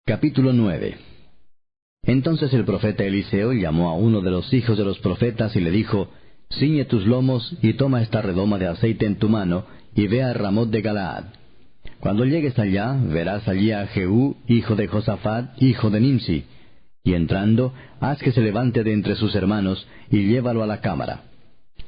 Capítulo 9. Entonces el profeta Eliseo llamó a uno de los hijos de los profetas y le dijo, «Ciñe tus lomos y toma esta redoma de aceite en tu mano, y ve a Ramot de Galaad. Cuando llegues allá, verás allí a Jehú, hijo de Josafat, hijo de Nimsi, y entrando, haz que se levante de entre sus hermanos, y llévalo a la cámara.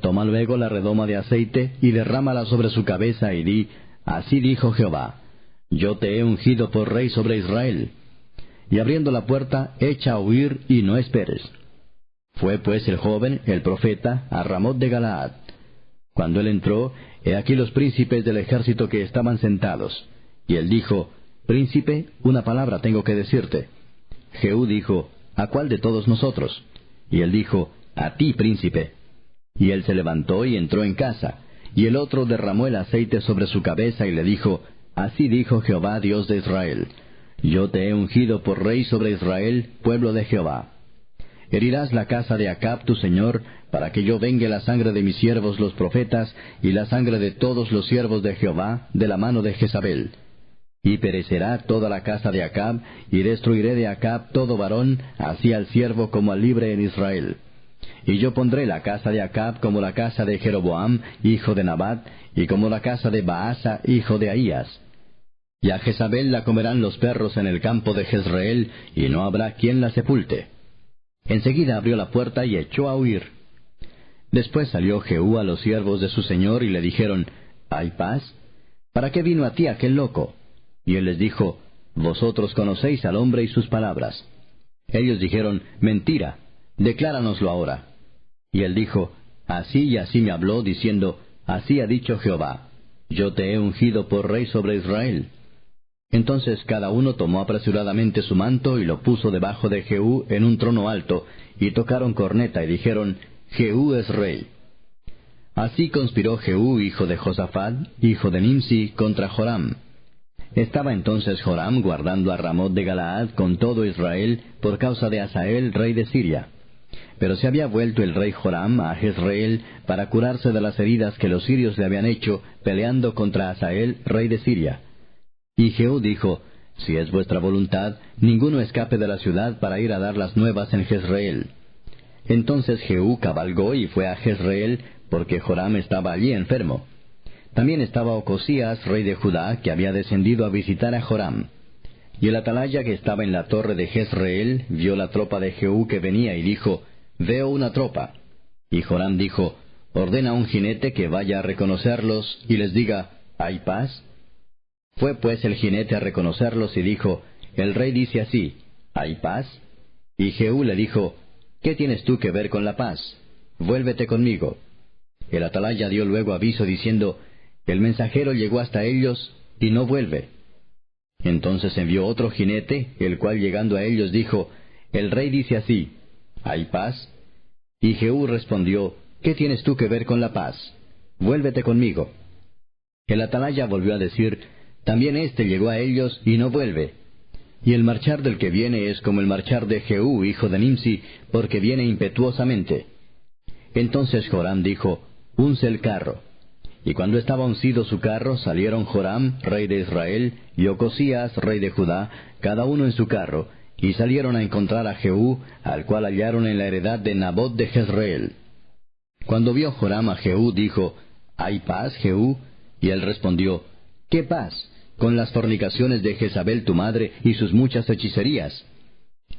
Toma luego la redoma de aceite, y derrámala sobre su cabeza, y di, Así dijo Jehová, Yo te he ungido por rey sobre Israel. Y abriendo la puerta, echa a huir, y no esperes». Fue pues el joven, el profeta, a Ramot de Galaad. Cuando él entró, he aquí los príncipes del ejército que estaban sentados. Y él dijo, «Príncipe, una palabra tengo que decirte». Jehú dijo, «¿A cuál de todos nosotros?» Y él dijo, «A ti, príncipe». Y él se levantó y entró en casa. Y el otro derramó el aceite sobre su cabeza y le dijo, «Así dijo Jehová, Dios de Israel, Yo te he ungido por rey sobre Israel, pueblo de Jehová. Herirás la casa de Acab tu señor, para que yo vengue la sangre de mis siervos los profetas, y la sangre de todos los siervos de Jehová, de la mano de Jezabel. Y perecerá toda la casa de Acab, y destruiré de Acab todo varón, así al siervo como al libre en Israel. Y yo pondré la casa de Acab como la casa de Jeroboam, hijo de Nabat, y como la casa de Baasa, hijo de Ahías. Y a Jezabel la comerán los perros en el campo de Jezreel, y no habrá quien la sepulte». Enseguida abrió la puerta y echó a huir. Después salió Jehú a los siervos de su señor y le dijeron, «¿Hay paz? ¿Para qué vino a ti aquel loco?» Y él les dijo, «Vosotros conocéis al hombre y sus palabras». Ellos dijeron, «Mentira, decláranoslo ahora». Y él dijo, «Así y así me habló, diciendo, Así ha dicho Jehová, Yo te he ungido por rey sobre Israel». Entonces cada uno tomó apresuradamente su manto y lo puso debajo de Jehú en un trono alto, y tocaron corneta y dijeron, «Jehú es rey». Así conspiró Jehú, hijo de Josafat, hijo de Nimsi, contra Joram. Estaba entonces Joram guardando a Ramot de Galaad con todo Israel por causa de Hazael, rey de Siria. Pero se había vuelto el rey Joram a Jezreel para curarse de las heridas que los sirios le habían hecho peleando contra Hazael, rey de Siria. Y Jehú dijo, «Si es vuestra voluntad, ninguno escape de la ciudad para ir a dar las nuevas en Jezreel». Entonces Jehú cabalgó y fue a Jezreel, porque Joram estaba allí enfermo. También estaba Ocosías, rey de Judá, que había descendido a visitar a Joram. Y el atalaya que estaba en la torre de Jezreel vio la tropa de Jehú que venía y dijo, «Veo una tropa». Y Joram dijo, «Ordena a un jinete que vaya a reconocerlos y les diga, ¿hay paz?». Fue pues el jinete a reconocerlos y dijo, «El rey dice así, ¿hay paz?». Y Jehú le dijo, «¿Qué tienes tú que ver con la paz? Vuélvete conmigo». El atalaya dio luego aviso diciendo, «El mensajero llegó hasta ellos y no vuelve». Entonces envió otro jinete, el cual llegando a ellos dijo, «El rey dice así, ¿hay paz?». Y Jehú respondió, «¿Qué tienes tú que ver con la paz? Vuélvete conmigo». El atalaya volvió a decir, «También éste llegó a ellos y no vuelve. Y el marchar del que viene es como el marchar de Jehú, hijo de Nimsi, porque viene impetuosamente». Entonces Joram dijo, «Unce el carro». Y cuando estaba uncido su carro, salieron Joram, rey de Israel, y Ocosías, rey de Judá, cada uno en su carro, y salieron a encontrar a Jehú, al cual hallaron en la heredad de Nabot de Jezreel. Cuando vio Joram a Jehú, dijo, «¿Hay paz, Jehú?». Y él respondió, «¿Qué paz? Con las fornicaciones de Jezabel tu madre y sus muchas hechicerías».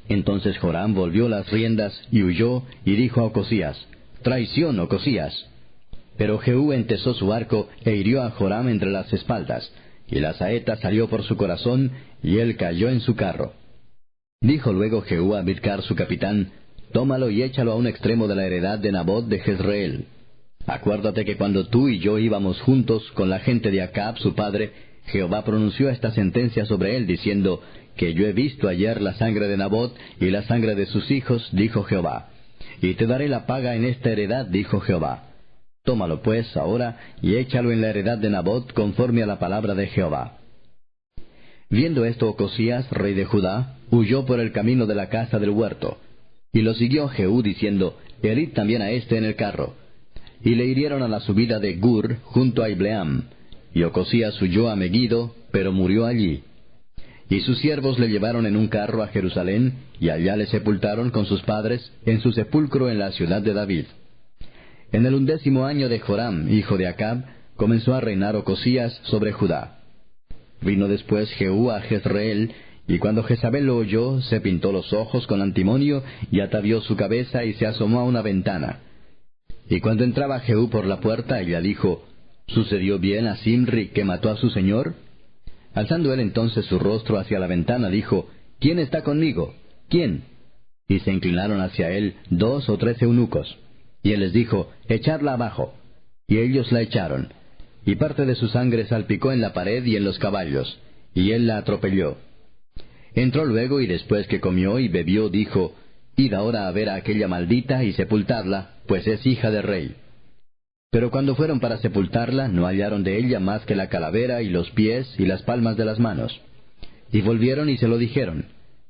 Entonces Joram volvió las riendas y huyó, y dijo a Ocosías, «Traición, Ocosías». Pero Jehú entesó su arco e hirió a Joram entre las espaldas, y la saeta salió por su corazón, y él cayó en su carro. Dijo luego Jehú a Bidkar su capitán, «Tómalo y échalo a un extremo de la heredad de Nabot de Jezreel. Acuérdate que cuando tú y yo íbamos juntos con la gente de Acab su padre, Jehová pronunció esta sentencia sobre él, diciendo, que yo he visto ayer la sangre de Nabot y la sangre de sus hijos, dijo Jehová. Y te daré la paga en esta heredad, dijo Jehová. Tómalo pues ahora y échalo en la heredad de Nabot conforme a la palabra de Jehová». Viendo esto Ocosías, rey de Judá, huyó por el camino de la casa del huerto. Y lo siguió Jehú diciendo, «Herid también a éste en el carro». Y le hirieron a la subida de Gur, junto a Ibleam. Y Ocosías huyó a Megiddo, pero murió allí. Y sus siervos le llevaron en un carro a Jerusalén, y allá le sepultaron con sus padres, en su sepulcro en la ciudad de David. En el 11º año de Joram, hijo de Acab, comenzó a reinar Ocosías sobre Judá. Vino después Jehú a Jezreel, y cuando Jezabel lo oyó, se pintó los ojos con antimonio, y atavió su cabeza, y se asomó a una ventana. Y cuando entraba Jehú por la puerta, ella dijo, ¿sucedió bien a Zimri, que mató a su señor? Alzando él entonces su rostro hacia la ventana, dijo, ¿quién está conmigo? ¿Quién? Y se inclinaron hacia él 2 o 3 eunucos. Y él les dijo, echadla abajo. Y ellos la echaron. Y parte de su sangre salpicó en la pared y en los caballos, y él la atropelló. Entró luego, y después que comió y bebió, dijo, id ahora a ver a aquella maldita y sepultadla, pues es hija de rey. Pero cuando fueron para sepultarla, no hallaron de ella más que la calavera y los pies y las palmas de las manos. Y volvieron y se lo dijeron.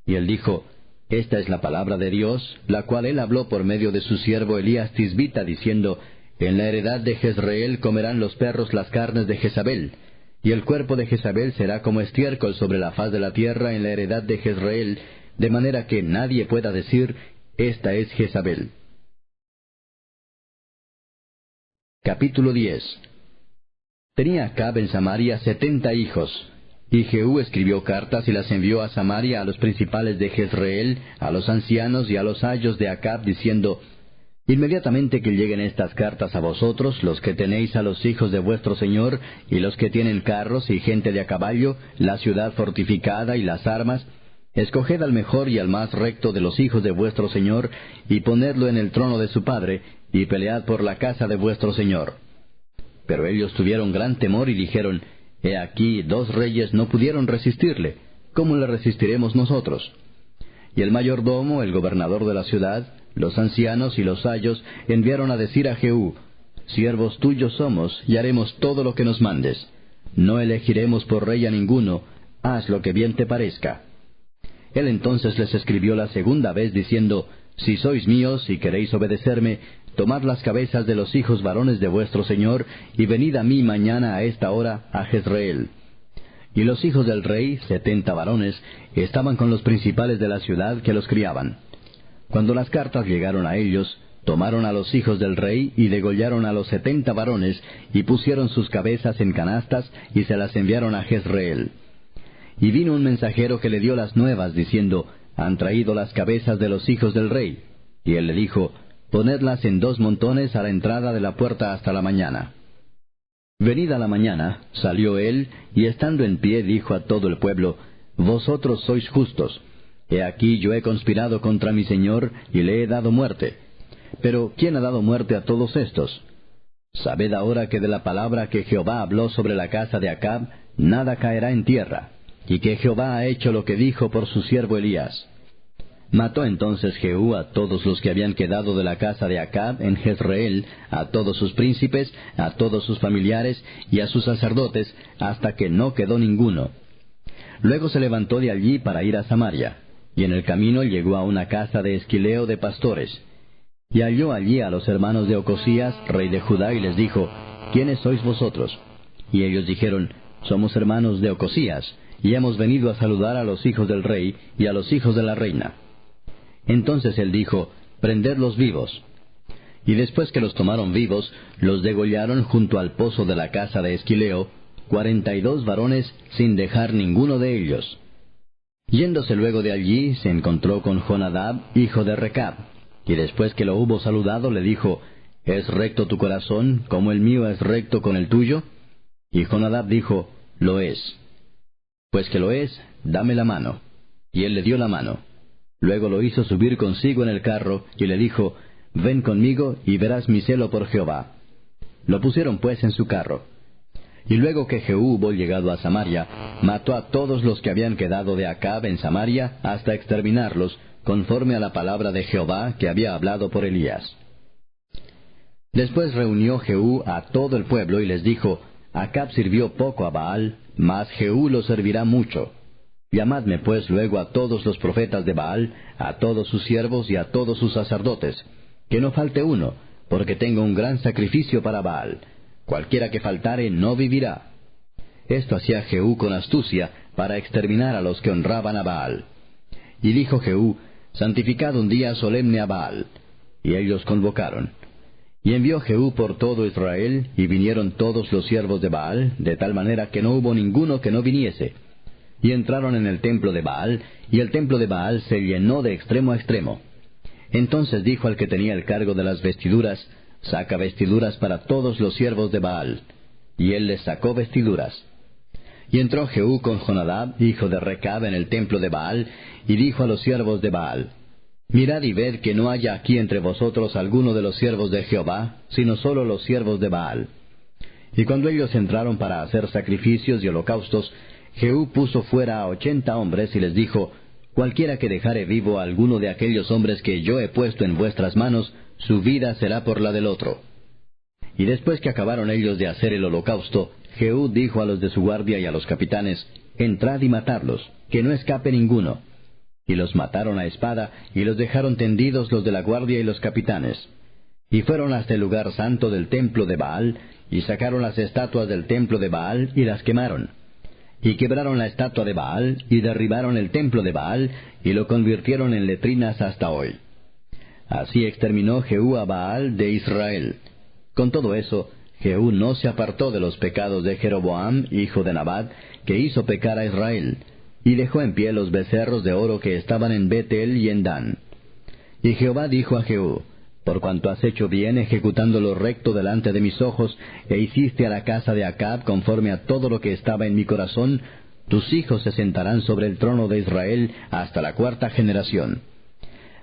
Y él dijo, esta es la palabra de Dios, la cual él habló por medio de su siervo Elías Tisbita, diciendo, en la heredad de Jezreel comerán los perros las carnes de Jezabel, y el cuerpo de Jezabel será como estiércol sobre la faz de la tierra en la heredad de Jezreel, de manera que nadie pueda decir, esta es Jezabel. Capítulo 10. Tenía Acab en Samaria 70 hijos, y Jehú escribió cartas y las envió a Samaria a los principales de Jezreel, a los ancianos y a los ayos de Acab, diciendo, inmediatamente que lleguen estas cartas a vosotros, los que tenéis a los hijos de vuestro señor, y los que tienen carros y gente de a caballo, la ciudad fortificada y las armas, escoged al mejor y al más recto de los hijos de vuestro señor, y ponedlo en el trono de su padre, y pelead por la casa de vuestro señor. Pero ellos tuvieron gran temor y dijeron, he aquí 2 reyes no pudieron resistirle, ¿cómo le resistiremos nosotros? Y el mayordomo, el gobernador de la ciudad, los ancianos y los ayos enviaron a decir a Jehú, siervos tuyos somos, y haremos todo lo que nos mandes. No elegiremos por rey a ninguno, haz lo que bien te parezca. Él entonces les escribió la segunda vez, diciendo, si sois míos y queréis obedecerme, tomad las cabezas de los hijos varones de vuestro señor, y venid a mí mañana a esta hora a Jezreel. Y los hijos del rey, 70 varones, estaban con los principales de la ciudad que los criaban. Cuando las cartas llegaron a ellos, tomaron a los hijos del rey y degollaron a los 70 varones, y pusieron sus cabezas en canastas, y se las enviaron a Jezreel. Y vino un mensajero que le dio las nuevas, diciendo, han traído las cabezas de los hijos del rey. Y él le dijo, ponedlas en 2 montones a la entrada de la puerta hasta la mañana. Venida la mañana, salió él, y estando en pie dijo a todo el pueblo, vosotros sois justos. He aquí yo he conspirado contra mi señor, y le he dado muerte. Pero ¿quién ha dado muerte a todos estos? Sabed ahora que de la palabra que Jehová habló sobre la casa de Acab, nada caerá en tierra, y que Jehová ha hecho lo que dijo por su siervo Elías. Mató entonces Jehú a todos los que habían quedado de la casa de Acab en Jezreel, a todos sus príncipes, a todos sus familiares y a sus sacerdotes, hasta que no quedó ninguno. Luego se levantó de allí para ir a Samaria, y en el camino llegó a una casa de Esquileo de pastores. Y halló allí a los hermanos de Ocosías, rey de Judá, y les dijo, ¿quiénes sois vosotros? Y ellos dijeron, somos hermanos de Ocosías, y hemos venido a saludar a los hijos del rey y a los hijos de la reina. Entonces él dijo, prendedlos vivos. Y después que los tomaron vivos, los degollaron junto al pozo de la casa de Esquileo, 42 varones, sin dejar ninguno de ellos. Yéndose luego de allí, se encontró con Jonadab, hijo de Recab, y después que lo hubo saludado, le dijo, ¿es recto tu corazón, como el mío es recto con el tuyo? Y Jonadab dijo, lo es. Pues que lo es, dame la mano. Y él le dio la mano. Luego lo hizo subir consigo en el carro, y le dijo, ven conmigo, y verás mi celo por Jehová. Lo pusieron pues en su carro. Y luego que Jehú hubo llegado a Samaria, mató a todos los que habían quedado de Acab en Samaria, hasta exterminarlos, conforme a la palabra de Jehová que había hablado por Elías. Después reunió Jehú a todo el pueblo, y les dijo, Acab sirvió poco a Baal, mas Jehú lo servirá mucho. Llamadme pues luego a todos los profetas de Baal, a todos sus siervos y a todos sus sacerdotes, que no falte uno, porque tengo un gran sacrificio para Baal. Cualquiera que faltare no vivirá. Esto hacía Jehú con astucia, para exterminar a los que honraban a Baal. Y dijo Jehú: santificad un día solemne a Baal. Y ellos convocaron. Y envió Jehú por todo Israel, y vinieron todos los siervos de Baal, de tal manera que no hubo ninguno que no viniese. Y entraron en el templo de Baal, y el templo de Baal se llenó de extremo a extremo. Entonces dijo al que tenía el cargo de las vestiduras: saca vestiduras para todos los siervos de Baal. Y él les sacó vestiduras. Y entró Jehú con Jonadab, hijo de Recab, en el templo de Baal, y dijo a los siervos de Baal: mirad y ved que no haya aquí entre vosotros alguno de los siervos de Jehová, sino solo los siervos de Baal. Y cuando ellos entraron para hacer sacrificios y holocaustos, Jehú puso fuera a 80 hombres, y les dijo: cualquiera que dejare vivo a alguno de aquellos hombres que yo he puesto en vuestras manos, su vida será por la del otro. Y después que acabaron ellos de hacer el holocausto, Jehú dijo a los de su guardia y a los capitanes: entrad y matadlos, que no escape ninguno. Y los mataron a espada, y los dejaron tendidos los de la guardia y los capitanes. Y fueron hasta el lugar santo del templo de Baal, y sacaron las estatuas del templo de Baal, y las quemaron. Y quebraron la estatua de Baal, y derribaron el templo de Baal, y lo convirtieron en letrinas hasta hoy. Así exterminó Jehú a Baal de Israel. Con todo eso, Jehú no se apartó de los pecados de Jeroboam, hijo de Nabat, que hizo pecar a Israel, y dejó en pie los becerros de oro que estaban en Betel y en Dan. Y Jehová dijo a Jehú: por cuanto has hecho bien ejecutando lo recto delante de mis ojos, e hiciste a la casa de Acab conforme a todo lo que estaba en mi corazón, tus hijos se sentarán sobre el trono de Israel hasta la 4ª generación.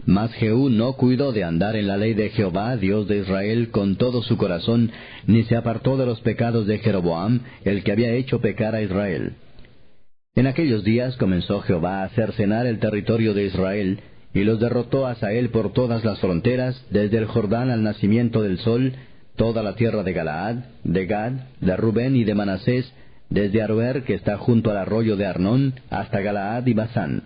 Mas Jehú no cuidó de andar en la ley de Jehová, Dios de Israel, con todo su corazón, ni se apartó de los pecados de Jeroboam, el que había hecho pecar a Israel. En aquellos días comenzó Jehová a cercenar el territorio de Israel, y los derrotó Hazael por todas las fronteras, desde el Jordán al nacimiento del sol, toda la tierra de Galaad, de Gad, de Rubén y de Manasés, desde Aroer, que está junto al arroyo de Arnón, hasta Galaad y Basán.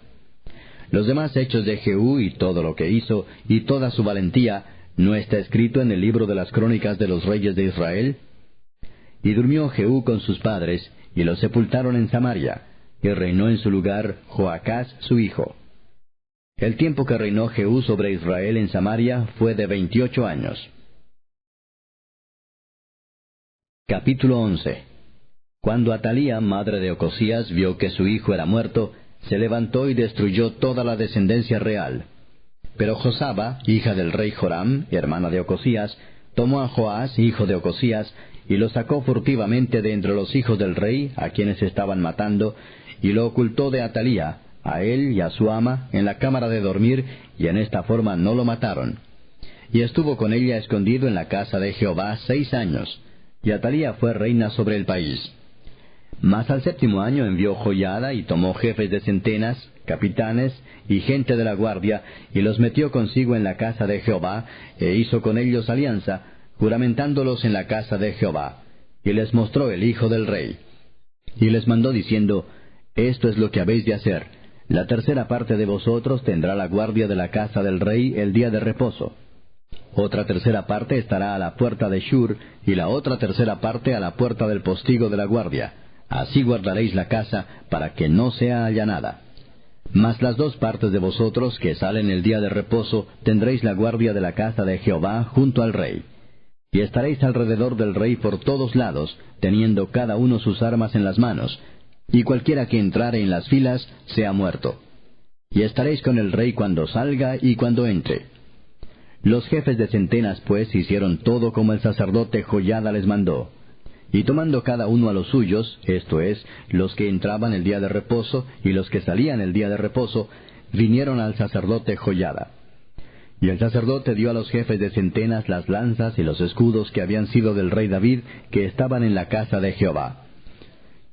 Los demás hechos de Jehú y todo lo que hizo, y toda su valentía, ¿no está escrito en el libro de las crónicas de los reyes de Israel? Y durmió Jehú con sus padres, y los sepultaron en Samaria, y reinó en su lugar Joacás su hijo. El tiempo que reinó Jehú sobre Israel en Samaria fue de 28 años. Capítulo 11. Cuando Atalía, madre de Ocosías, vio que su hijo era muerto, se levantó y destruyó toda la descendencia real. Pero Josaba, hija del rey Joram, hermana de Ocosías, tomó a Joás, hijo de Ocosías, y lo sacó furtivamente de entre los hijos del rey, a quienes estaban matando, y lo ocultó de Atalía, a él y a su ama, en la cámara de dormir, y en esta forma no lo mataron. Y estuvo con ella escondido en la casa de Jehová 6 años, y Atalía fue reina sobre el país. Mas al 7º año envió Joiada, y tomó jefes de centenas, capitanes, y gente de la guardia, y los metió consigo en la casa de Jehová, e hizo con ellos alianza, juramentándolos en la casa de Jehová. Y les mostró el hijo del rey. Y les mandó diciendo: esto es lo que habéis de hacer. La 3ª parte de vosotros tendrá la guardia de la casa del rey el día de reposo. Otra 3ª parte estará a la puerta de Shur, y la otra 3ª parte a la puerta del postigo de la guardia. Así guardaréis la casa, para que no sea allanada. Mas las 2 partes de vosotros que salen el día de reposo tendréis la guardia de la casa de Jehová junto al rey. Y estaréis alrededor del rey por todos lados, teniendo cada uno sus armas en las manos, y cualquiera que entrare en las filas sea muerto. Y estaréis con el rey cuando salga y cuando entre. Los jefes de centenas, pues, hicieron todo como el sacerdote Joiada les mandó. Y tomando cada uno a los suyos, esto es, los que entraban el día de reposo y los que salían el día de reposo, vinieron al sacerdote Joiada. Y el sacerdote dio a los jefes de centenas las lanzas y los escudos que habían sido del rey David, que estaban en la casa de Jehová.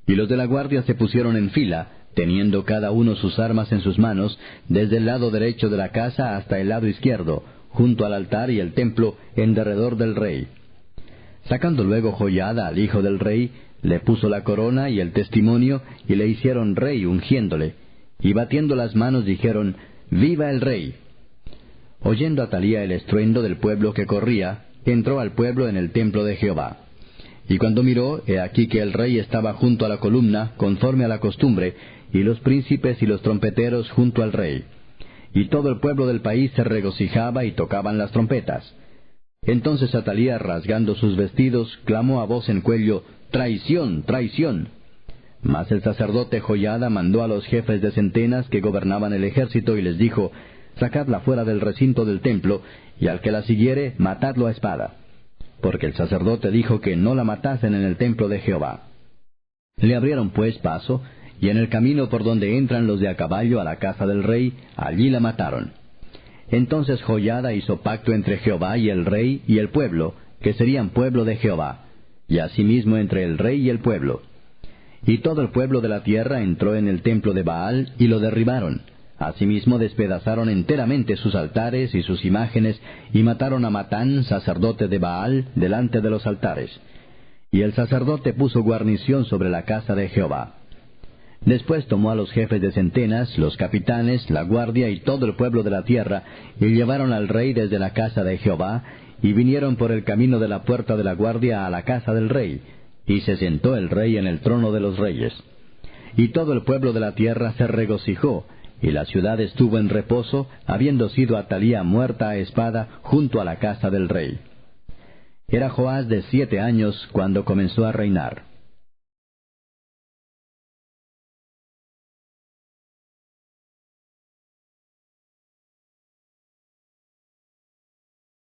Y los de la guardia se pusieron en fila, teniendo cada uno sus armas en sus manos, desde el lado derecho de la casa hasta el lado izquierdo, junto al altar y el templo, en derredor del rey. Sacando luego Joiada al hijo del rey, le puso la corona y el testimonio, y le hicieron rey ungiéndole, y batiendo las manos dijeron: ¡Viva el rey! Oyendo Atalía el estruendo del pueblo que corría, entró al pueblo en el templo de Jehová. Y cuando miró, he aquí que el rey estaba junto a la columna, conforme a la costumbre, y los príncipes y los trompeteros junto al rey. Y todo el pueblo del país se regocijaba y tocaban las trompetas. Entonces Atalía, rasgando sus vestidos, clamó a voz en cuello, «¡Traición, traición!». Mas el sacerdote Joiada mandó a los jefes de centenas que gobernaban el ejército y les dijo, «Sacadla fuera del recinto del templo, y al que la siguiere, matadlo a espada». Porque el sacerdote dijo que no la matasen en el templo de Jehová. Le abrieron pues paso, y en el camino por donde entran los de a caballo a la casa del rey, allí la mataron. Entonces Joiada hizo pacto entre Jehová y el rey y el pueblo, que serían pueblo de Jehová, y asimismo entre el rey y el pueblo. Y todo el pueblo de la tierra entró en el templo de Baal, y lo derribaron. Asimismo despedazaron enteramente sus altares y sus imágenes, y mataron a Matán, sacerdote de Baal, delante de los altares. Y el sacerdote puso guarnición sobre la casa de Jehová. Después tomó a los jefes de centenas, los capitanes, la guardia y todo el pueblo de la tierra, y llevaron al rey desde la casa de Jehová, y vinieron por el camino de la puerta de la guardia a la casa del rey, y se sentó el rey en el trono de los reyes. Y todo el pueblo de la tierra se regocijó, y la ciudad estuvo en reposo, habiendo sido Atalía muerta a espada junto a la casa del rey. Era Joás de 7 años cuando comenzó a reinar.